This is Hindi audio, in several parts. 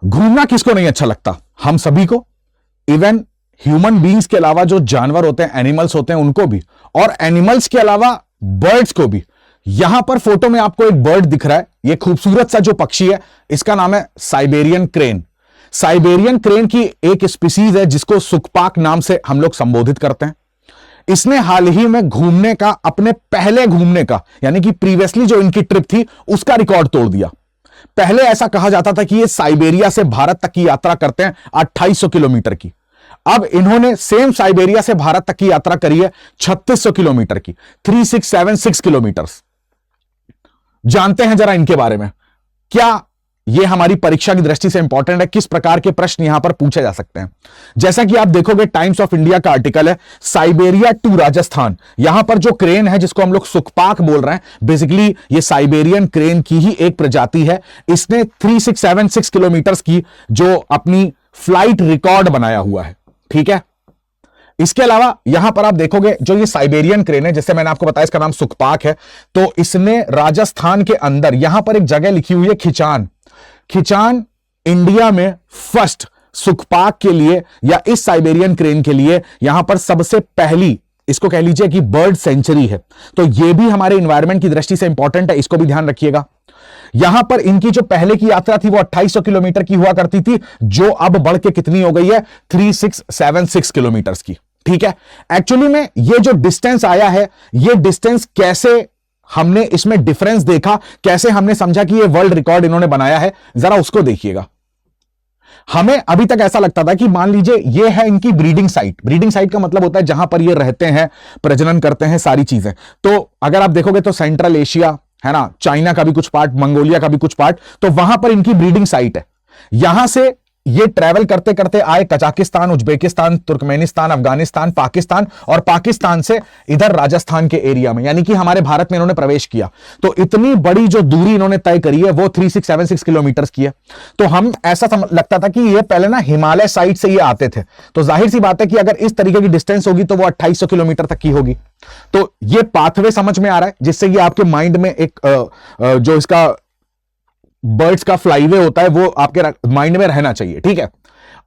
घूमना किसको नहीं अच्छा लगता, हम सभी को। इवन ह्यूमन बीइंग्स के अलावा जो जानवर होते हैं, एनिमल्स होते हैं, उनको भी, और एनिमल्स के अलावा बर्ड्स को भी। यहां पर फोटो में आपको एक बर्ड दिख रहा है, ये खूबसूरत सा जो पक्षी है, इसका नाम है साइबेरियन क्रेन। साइबेरियन क्रेन की एक स्पीसीज है जिसको सुकपाक नाम से हम लोग संबोधित करते हैं। इसने हाल ही में घूमने का, अपने पहले घूमने का, यानी कि प्रीवियसली जो इनकी ट्रिप थी उसका रिकॉर्ड तोड़ दिया। पहले ऐसा कहा जाता था कि ये साइबेरिया से भारत तक की यात्रा करते हैं 2800 किलोमीटर की। अब इन्होंने सेम साइबेरिया से भारत तक की यात्रा करी है 3600 किलोमीटर की, 3676 किलोमीटर। जानते हैं जरा इनके बारे में, क्या ये हमारी परीक्षा की दृष्टि से इंपॉर्टेंट है, किस प्रकार के प्रश्न यहां पर पूछे जा सकते हैं। जैसा कि आप देखोगे, टाइम्स ऑफ इंडिया का आर्टिकल है, साइबेरिया टू राजस्थान। यहां पर जो क्रेन है जिसको हम लोग सुकपाक बोल रहे हैं, बेसिकली ये साइबेरियन क्रेन की ही एक प्रजाति है। इसने 3676 किलोमीटर की जो अपनी फ्लाइट रिकॉर्ड बनाया हुआ है, ठीक है। इसके अलावा यहां पर आप देखोगे जो ये साइबेरियन क्रेन है, जैसे मैंने आपको बताया इसका नाम सुकपाक है, तो इसने राजस्थान के अंदर यहां पर एक जगह लिखी हुई है खिचान। खिचान इंडिया में फर्स्ट सुकपाक के लिए या इस साइबेरियन क्रेन के लिए यहां पर सबसे पहली, इसको कह लीजिए कि बर्ड सेंचुरी है। तो यह भी हमारे एनवायरनमेंट की दृष्टि से इंपॉर्टेंट है, इसको भी ध्यान रखिएगा। यहां पर इनकी जो पहले की यात्रा थी वो 2800 किलोमीटर की हुआ करती थी, जो अब बढ़ के कितनी हो गई है, 3676 किलोमीटर की, ठीक है। एक्चुअली में ये जो डिस्टेंस आया है, ये डिस्टेंस कैसे हमने इसमें डिफरेंस देखा, कैसे हमने समझा कि ये वर्ल्ड रिकॉर्ड इन्होंने बनाया है, जरा उसको देखिएगा। हमें अभी तक ऐसा लगता था कि मान लीजिए ये है इनकी ब्रीडिंग साइट। ब्रीडिंग साइट का मतलब होता है जहां पर ये रहते हैं, प्रजनन करते हैं, सारी चीजें। तो अगर आप देखोगे तो सेंट्रल एशिया है ना, चाइना का भी कुछ पार्ट, मंगोलिया का भी कुछ पार्ट, तो वहां पर इनकी ब्रीडिंग साइट है। यहां से ये ट्रैवल करते करते आए Kazakhstan, Uzbekistan, Turkmenistan, Afghanistan, Pakistan, और पाकिस्तान से इधर राजस्थान के एरिया में, यानी कि हमारे भारत में इन्होंने प्रवेश किया। तो इतनी बड़ी जो दूरी इन्होंने तय करी है वो 3676 किलोमीटर की है। तो हम ऐसा लगता था कि ये पहले ना हिमालय साइड से ये आते थे, तो जाहिर सी बात है कि अगर इस तरीके की डिस्टेंस होगी तो वो 2800 किलोमीटर तक की होगी। तो ये पाथवे समझ में आ रहा है, जिससे ये आपके माइंड में एक जो इसका बर्ड्स का फ्लाईवे होता है वो आपके माइंड में रहना चाहिए, ठीक है।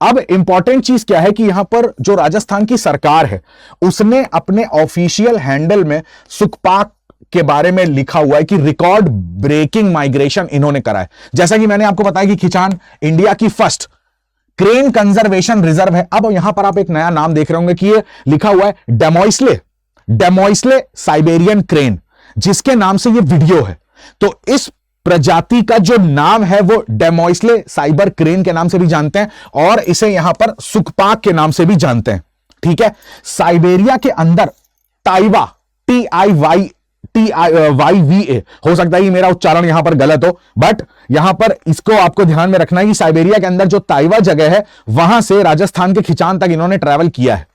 अब इंपॉर्टेंट चीज क्या है कि यहां पर जो राजस्थान की सरकार है उसने अपने ऑफिशियल हैंडल में सुकपाक के बारे में लिखा हुआ है कि रिकॉर्ड ब्रेकिंग माइग्रेशन इन्होंने करा है। जैसा कि मैंने आपको बताया कि खिचान इंडिया की फर्स्ट क्रेन कंजर्वेशन रिजर्व है। अब यहां पर आप एक नया नाम देख रहे होंगे कि ये लिखा हुआ है डेमोइस्ले साइबेरियन क्रेन, जिसके नाम से ये वीडियो है। तो इस प्रजाति का जो नाम है वो डेमोइस्ले साइबर क्रेन के नाम से भी जानते हैं, और इसे यहां पर सुकपाक के नाम से भी जानते हैं, ठीक है। साइबेरिया के अंदर ताइवा, TIYVA, हो सकता है कि मेरा उच्चारण यहां पर गलत हो, बट यहां पर इसको आपको ध्यान में रखना है कि साइबेरिया के अंदर जो ताइवा जगह है वहां से राजस्थान के खिचान तक इन्होंने ट्रैवल किया है।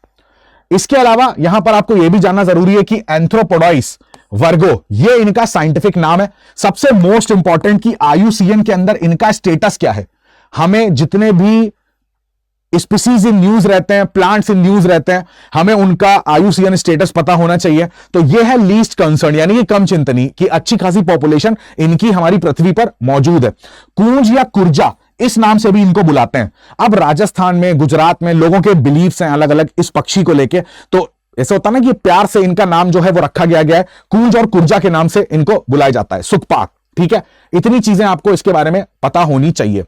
इसके अलावा यहां पर आपको यह भी जानना जरूरी है कि एंथ्रोपोडॉइस वर्गो, ये इनका साइंटिफिक नाम है। सबसे मोस्ट इंपॉर्टेंट कि IUCN के अंदर इनका स्टेटस क्या है। हमें जितने भी स्पीसीज इन न्यूज रहते हैं, प्लांट्स इन न्यूज रहते हैं, हमें उनका IUCN स्टेटस पता होना चाहिए। तो यह है लीस्ट कंसर्न, यानी कि कम चिंतनी, कि अच्छी खासी पॉपुलेशन इनकी हमारी पृथ्वी पर मौजूद है। कूंज या कुर्जा इस नाम से भी इनको बुलाते हैं। अब राजस्थान में, गुजरात में लोगों के बिलीव्स हैं अलग अलग इस पक्षी को लेके, तो ऐसा होता है ना कि प्यार से इनका नाम जो है वो रखा गया है, कूंज और कुर्जा के नाम से इनको बुलाया जाता है, सुकपाक, ठीक है। इतनी चीजें आपको इसके बारे में पता होनी चाहिए।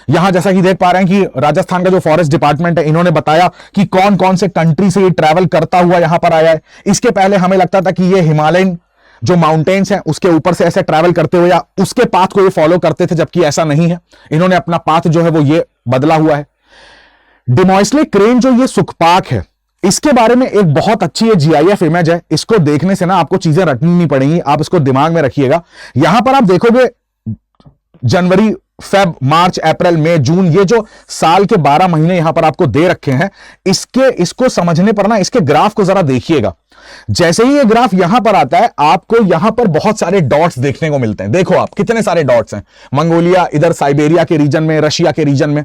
यहां जैसा कि देख पा रहे हैं कि राजस्थान का जो फॉरेस्ट डिपार्टमेंट है, इन्होंने बताया कि कौन कौन से कंट्री से ये ट्रैवल करता हुआ यहां पर आया है। इसके पहले हमें लगता था कि ये हिमालयन जो माउंटेन्स हैं उसके ऊपर से ऐसे ट्रैवल करते हुए या उसके पाथ को ये फॉलो करते थे, जबकि ऐसा नहीं है। इन्होंने अपना पाथ जो है वो ये बदला हुआ है। डेमोइस्ले क्रेन जो ये सुकपाक है, इसके बारे में एक बहुत अच्छी ये GIF इमेज है। इसको देखने से ना आपको चीजें रटनी नहीं पड़ेंगी, आप इसको दिमाग में रखिएगा। यहां पर आप देखोगे जनवरी, फेब, मार्च, अप्रैल, मई, जून, ये जो साल के 12 महीने यहां पर आपको दे रखे हैं, इसको समझने पर ना इसके ग्राफ को जरा देखिएगा। जैसे ही ये ग्राफ यहां पर आता है, आपको यहां पर बहुत सारे डॉट्स देखने को मिलते हैं। देखो आप कितने सारे डॉट्स हैं, मंगोलिया, इधर साइबेरिया के रीजन में, रशिया के रीजन में।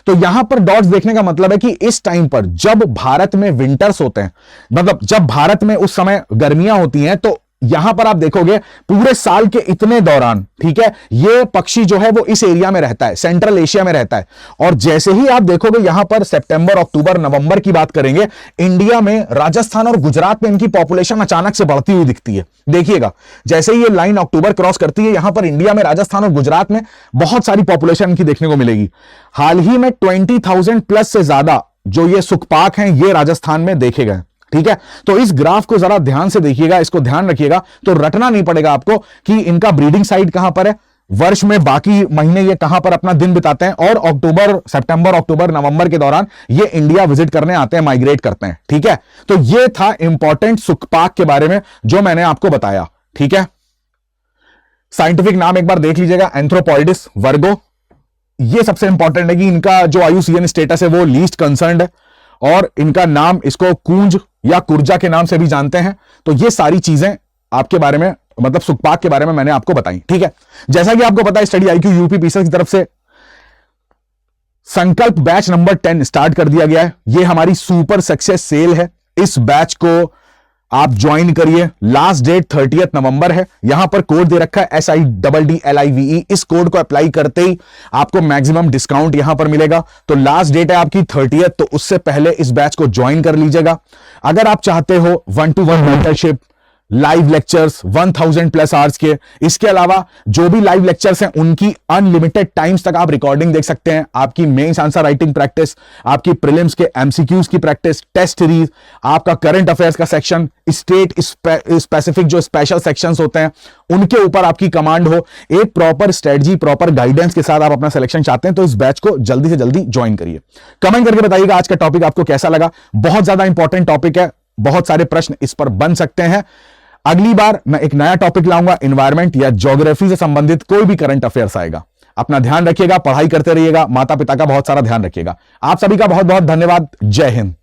तो यहां पर डॉट्स देखने का मतलब है कि इस टाइम पर जब भारत में विंटर्स होते हैं, मतलब जब भारत में उस समय गर्मियां होती हैं, तो यहां पर आप देखोगे पूरे साल के इतने दौरान, ठीक है, ये पक्षी जो है वो इस एरिया में रहता है, सेंट्रल एशिया में रहता है। और जैसे ही आप देखोगे यहां पर सितंबर, अक्टूबर, नवंबर की बात करेंगे, इंडिया में राजस्थान और गुजरात में इनकी पॉपुलेशन अचानक से बढ़ती हुई दिखती है। देखिएगा जैसे ही ये लाइन अक्टूबर क्रॉस करती है, यहां पर इंडिया में, राजस्थान और गुजरात में बहुत सारी पॉपुलेशन इनकी देखने को मिलेगी। हाल ही में 20,000 प्लस से ज्यादा जो ये सुखपाक हैं ये राजस्थान में देखे गए। ठीक है, तो इस ग्राफ को जरा ध्यान से देखिएगा, इसको ध्यान रखिएगा, तो रटना नहीं पड़ेगा आपको कि इनका ब्रीडिंग साइट कहां पर है, वर्ष में बाकी महीने ये कहां पर अपना दिन बिताते हैं, और सितंबर, अक्टूबर, नवंबर के दौरान ये इंडिया विजिट करने आते हैं, माइग्रेट करते हैं। ठीक है, तो ये था इंपॉर्टेंट सुखपाक के बारे में जो मैंने आपको बताया। ठीक है, साइंटिफिक नाम एक बार देख लीजिएगा, एंथ्रोपॉइडिस वर्गो। ये सबसे इंपॉर्टेंट है कि इनका जो IUCN स्टेटस है वो लीस्ट कंसर्न्ड है, और इनका नाम, इसको कूंज या कुर्जा के नाम से भी जानते हैं। तो ये सारी चीजें आपके बारे में, मतलब सुखपाक के बारे में मैंने आपको बताई। ठीक है, जैसा कि आपको पता है स्टडी IQ यूपी पीसीएस की तरफ से संकल्प बैच नंबर 10 स्टार्ट कर दिया गया है। ये हमारी सुपर सक्सेस सेल है, इस बैच को आप ज्वाइन करिए। लास्ट डेट 30 नवंबर है। यहां पर कोड दे रखा है SIDDLIVE। इस कोड को अप्लाई करते ही आपको मैक्सिमम डिस्काउंट यहां पर मिलेगा। तो लास्ट डेट है आपकी 30, तो उससे पहले इस बैच को ज्वाइन कर लीजिएगा। अगर आप चाहते हो 1-to-1 mentorship, live lectures 1000 plus hours के, इसके अलावा जो भी लाइव लेक्चर्स हैं उनकी अनलिमिटेड टाइम्स तक आप रिकॉर्डिंग देख सकते हैं। आपकी मेंस आंसर राइटिंग प्रैक्टिस, आपकी प्रीलिम्स के MCQs की प्रैक्टिस, टेस्ट सीरीज, आपका करंट अफेयर्स का सेक्शन, स्टेट स्पेसिफिक जो स्पेशल सेक्शंस होते हैं उनके ऊपर आपकी कमांड हो, एक प्रॉपर स्ट्रेटजी, प्रॉपर गाइडेंस के साथ आप अपना सिलेक्शन चाहते हैं तो इस बैच को जल्दी से जल्दी ज्वाइन करिए। कमेंट करके बताइएगा आज का टॉपिक आपको कैसा लगा। बहुत ज्यादा इंपॉर्टेंट टॉपिक है, बहुत सारे प्रश्न इस पर बन सकते हैं। अगली बार मैं एक नया टॉपिक लाऊंगा, एनवायरमेंट या ज्योग्राफी से संबंधित कोई भी करंट अफेयर्स आएगा। अपना ध्यान रखिएगा, पढ़ाई करते रहिएगा, माता पिता का बहुत सारा ध्यान रखिएगा। आप सभी का बहुत बहुत धन्यवाद। जय हिंद।